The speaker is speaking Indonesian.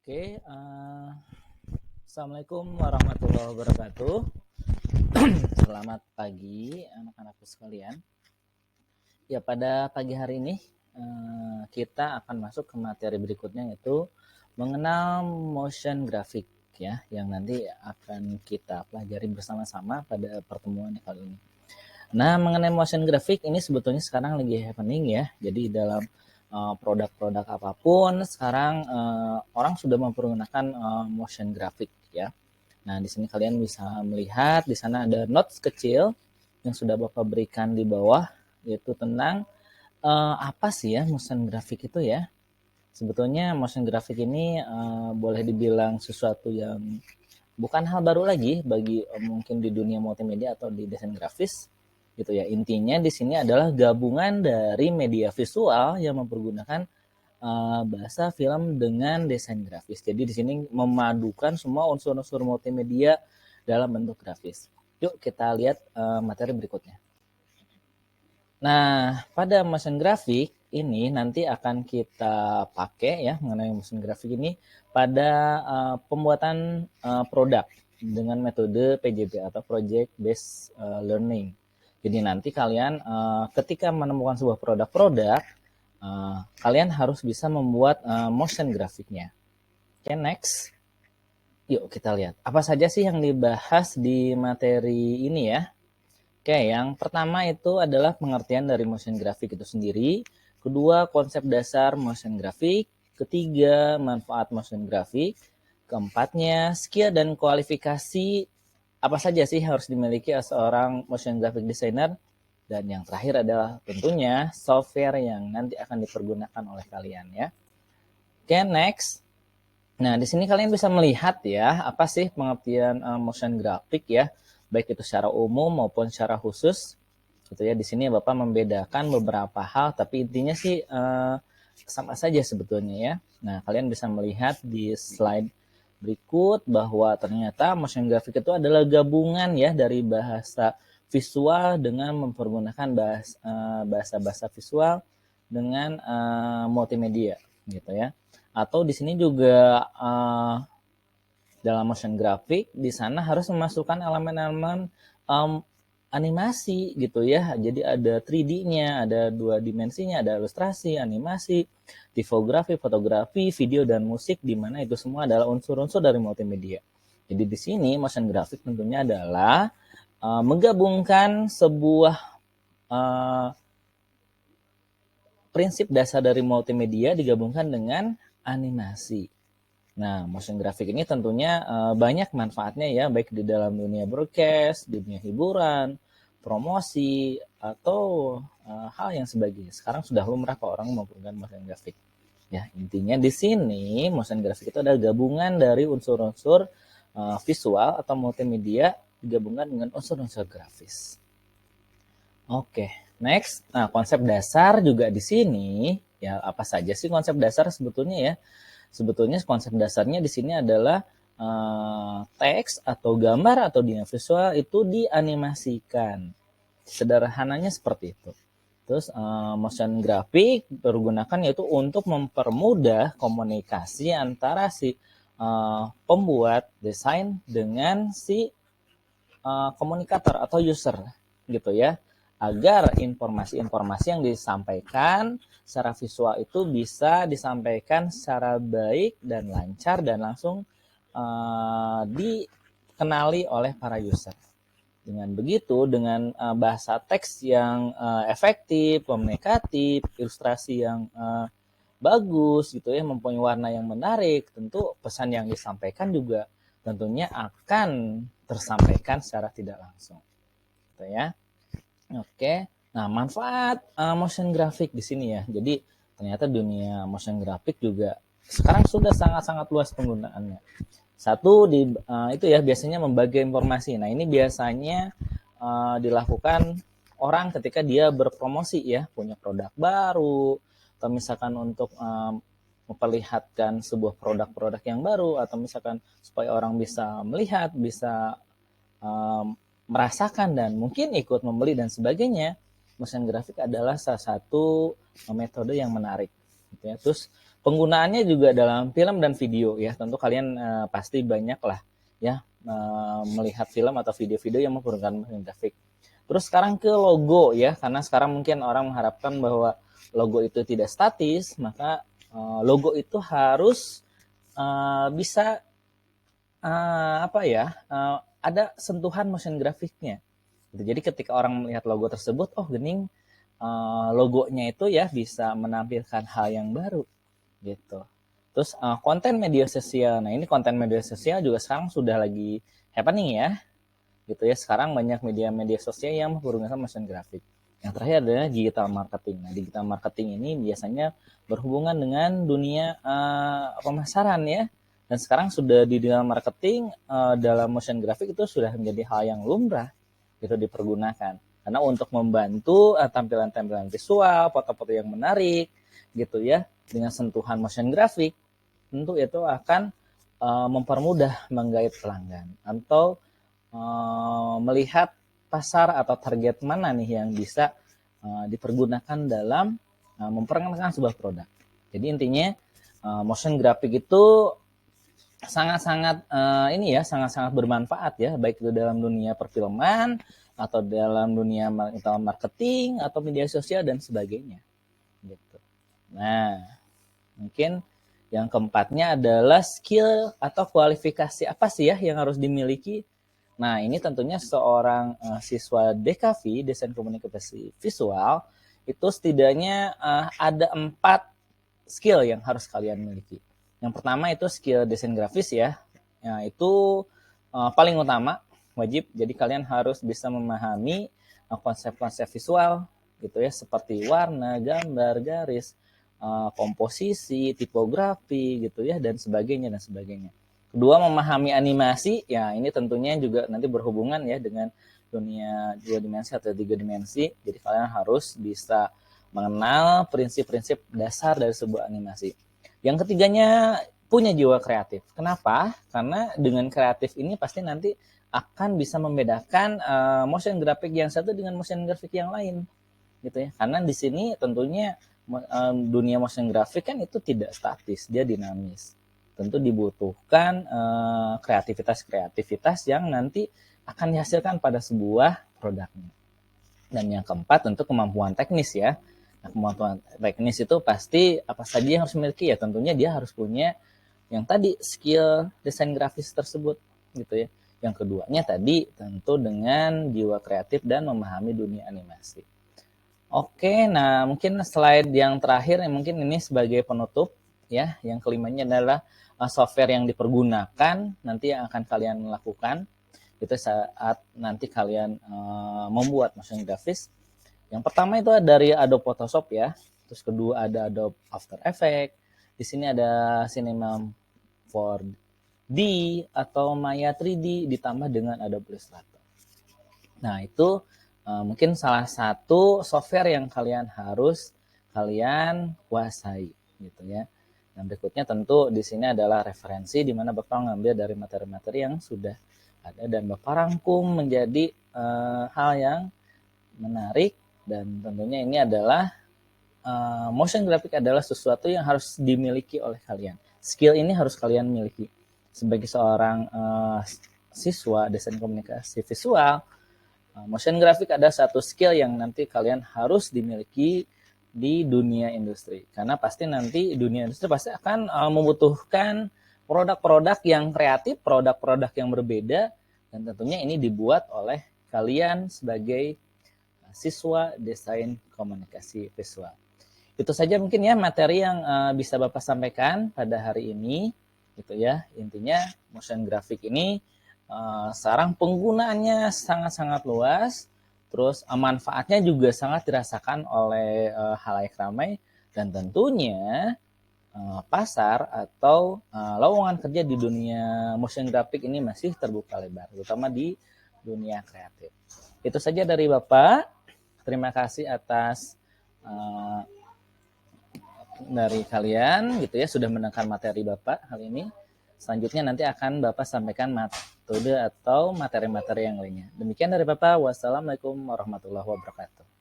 Oke, Assalamualaikum warahmatullahi wabarakatuh. Selamat pagi anak-anakku sekalian. Ya, pada pagi hari ini kita akan masuk ke materi berikutnya, yaitu mengenal motion graphic ya, yang nanti akan kita pelajari bersama-sama pada pertemuan kali ini. Nah, mengenai motion graphic ini sebetulnya sekarang lagi happening ya. Jadi dalam produk-produk apapun sekarang orang sudah mempergunakan motion graphic ya. Nah, di sini kalian bisa melihat di sana ada notes kecil yang sudah Bapak berikan di bawah, yaitu tentang apa sih ya motion graphic itu ya. Sebetulnya motion graphic ini boleh dibilang sesuatu yang bukan hal baru lagi bagi mungkin di dunia multimedia atau di desain grafis gitu ya. Intinya di sini adalah gabungan dari media visual yang mempergunakan bahasa film dengan desain grafis. Jadi di sini memadukan semua unsur-unsur multimedia dalam bentuk grafis. Yuk kita lihat materi berikutnya. Nah, pada motion graphic ini nanti akan kita pakai ya, mengenai motion graphic ini pada pembuatan produk dengan metode PJB atau Project Based Learning. Jadi nanti kalian ketika menemukan sebuah produk-produk, kalian harus bisa membuat motion grafiknya. Oke, next. Yuk kita lihat. Apa saja sih yang dibahas di materi ini ya? Oke, yang pertama itu adalah pengertian dari motion graphic itu sendiri. Kedua, konsep dasar motion graphic. Ketiga, manfaat motion graphic. Keempatnya, skill dan kualifikasi apa saja sih harus dimiliki seorang motion graphic designer. Dan yang terakhir adalah tentunya software yang nanti akan dipergunakan oleh kalian ya. Oke, next. Nah, di sini kalian bisa melihat ya, apa sih pengertian motion graphic ya, baik itu secara umum maupun secara khusus. Gitu ya. Di sini Bapak membedakan beberapa hal, tapi intinya sih sama saja sebetulnya ya. Nah, kalian bisa melihat di slide berikut bahwa ternyata motion graphic itu adalah gabungan ya dari bahasa visual dengan mempergunakan bahasa-bahasa visual dengan multimedia gitu ya. Atau di sini juga dalam motion graphic di sana harus memasukkan elemen-elemen animasi gitu ya. Jadi ada 3D-nya, ada 2 dimensinya, ada ilustrasi, animasi, tipografi, fotografi, video dan musik, di mana itu semua adalah unsur-unsur dari multimedia. Jadi di sini motion graphic tentunya adalah menggabungkan sebuah prinsip dasar dari multimedia digabungkan dengan animasi. Nah, motion graphic ini tentunya banyak manfaatnya ya, baik di dalam dunia broadcast, dunia hiburan, promosi, atau hal yang sebagainya. Sekarang sudah lumrah kok orang menggunakan motion graphic. Ya, intinya di sini motion graphic itu adalah gabungan dari unsur-unsur visual atau multimedia digabungkan dengan unsur-unsur grafis. Oke, next. Nah, konsep dasar juga di sini ya, apa saja sih konsep dasar sebetulnya ya? Sebetulnya konsep dasarnya di sini adalah teks atau gambar atau dunia visual itu dianimasikan. Sederhananya seperti itu. Terus motion graphic pergunakan yaitu untuk mempermudah komunikasi antara si pembuat desain dengan si komunikator atau user gitu ya, agar informasi-informasi yang disampaikan secara visual itu bisa disampaikan secara baik dan lancar dan langsung dikenali oleh para user. Dengan begitu, dengan bahasa teks yang efektif, komunikatif, ilustrasi yang bagus gitu ya, mempunyai warna yang menarik, tentu pesan yang disampaikan juga tentunya akan tersampaikan secara tidak langsung. Gitu ya. Oke. Nah, manfaat motion graphic di sini ya. Jadi ternyata dunia motion graphic juga sekarang sudah sangat-sangat luas penggunaannya. Satu itu ya, biasanya membagi informasi. Nah, ini biasanya dilakukan orang ketika dia berpromosi ya, punya produk baru atau misalkan untuk memperlihatkan sebuah produk-produk yang baru, atau misalkan supaya orang bisa melihat, bisa merasakan dan mungkin ikut membeli dan sebagainya. Motion graphic adalah salah satu metode yang menarik gitu ya. Terus Penggunaannya juga dalam film dan video ya. Tentu kalian pasti banyak lah ya melihat film atau video-video yang menggunakan motion graphic. Terus sekarang ke logo ya, karena sekarang mungkin orang mengharapkan bahwa logo itu tidak statis, maka logo itu harus bisa ada sentuhan motion grafiknya. Jadi ketika orang melihat logo tersebut, oh gening logonya itu ya bisa menampilkan hal yang baru gitu. Terus konten media sosial. Nah, ini konten media sosial juga sekarang sudah lagi happening ya. Gitu ya. Sekarang banyak media-media sosial yang menggunakan motion graphic. Yang terakhir adalah digital marketing. Nah, digital marketing ini biasanya berhubungan dengan dunia pemasaran ya. Dan sekarang sudah di digital marketing dalam motion graphic itu sudah menjadi hal yang lumrah gitu dipergunakan. Karena untuk membantu tampilan-tampilan visual, foto-foto yang menarik gitu ya, dengan sentuhan motion graphic, tentu itu akan mempermudah menggait pelanggan atau melihat pasar atau target mana nih yang bisa dipergunakan dalam memperkenalkan sebuah produk. Jadi intinya motion graphic itu sangat-sangat sangat-sangat bermanfaat ya, baik itu dalam dunia perfilman atau dalam dunia marketing atau media sosial dan sebagainya. Gitu. Nah, mungkin yang keempatnya adalah skill atau kualifikasi apa sih ya yang harus dimiliki. Nah, ini tentunya seorang siswa DKV, Desain Komunikasi Visual, itu setidaknya ada 4 skill yang harus kalian miliki. Yang pertama itu skill desain grafis ya. Nah, itu paling utama, wajib. Jadi kalian harus bisa memahami konsep-konsep visual gitu ya, seperti warna, gambar, garis, komposisi, tipografi gitu ya, dan sebagainya dan sebagainya. Kedua, memahami animasi. Ya, ini tentunya juga nanti berhubungan ya dengan dunia 2 dimensi atau 3 dimensi. Jadi kalian harus bisa mengenal prinsip-prinsip dasar dari sebuah animasi. Yang ketiganya, punya jiwa kreatif. Kenapa? Karena dengan kreatif ini pasti nanti akan bisa membedakan motion graphic yang satu dengan motion graphic yang lain, gitu ya. Karena di sini tentunya dunia motion graphic kan itu tidak statis, dia dinamis. Tentu dibutuhkan kreativitas-kreativitas yang nanti akan dihasilkan pada sebuah produknya. Dan yang keempat tentu kemampuan teknis ya. Nah, kemampuan teknis itu pasti apa saja yang harus dimiliki ya, tentunya dia harus punya yang tadi skill desain grafis tersebut gitu ya. Yang keduanya tadi tentu dengan jiwa kreatif dan memahami dunia animasi. Oke, nah mungkin slide yang terakhir yang mungkin ini sebagai penutup ya. Yang kelimanya adalah software yang dipergunakan nanti yang akan kalian lakukan itu saat nanti kalian membuat motion graphics. Yang pertama itu dari Adobe Photoshop ya. Terus kedua ada Adobe After Effects. Di sini ada Cinema 4D atau Maya 3D ditambah dengan Adobe Illustrator. Nah, itu mungkin salah satu software yang kalian harus kuasai gitu ya. Dan berikutnya tentu di sini adalah referensi di mana Bapak ngambil dari materi-materi yang sudah ada dan Bapak rangkum menjadi hal yang menarik. Dan tentunya ini adalah motion graphic adalah sesuatu yang harus dimiliki oleh kalian. Skill ini harus kalian miliki. Sebagai seorang siswa desain komunikasi visual, motion graphic adalah satu skill yang nanti kalian harus dimiliki di dunia industri. Karena pasti nanti dunia industri pasti akan membutuhkan produk-produk yang kreatif, produk-produk yang berbeda, dan tentunya ini dibuat oleh kalian sebagai siswa desain komunikasi visual. Itu saja mungkin ya materi yang bisa Bapak sampaikan pada hari ini gitu ya. Intinya motion graphic ini sekarang penggunaannya sangat-sangat luas, terus manfaatnya juga sangat dirasakan oleh halayak ramai, dan tentunya pasar atau lowongan kerja di dunia motion graphic ini masih terbuka lebar, terutama di dunia kreatif. Itu saja dari Bapak. Terima kasih atas dari kalian gitu ya sudah mendengar materi Bapak hal ini. Selanjutnya nanti akan Bapak sampaikan metode atau materi-materi yang lainnya. Demikian dari Bapak. Wassalamualaikum warahmatullahi wabarakatuh.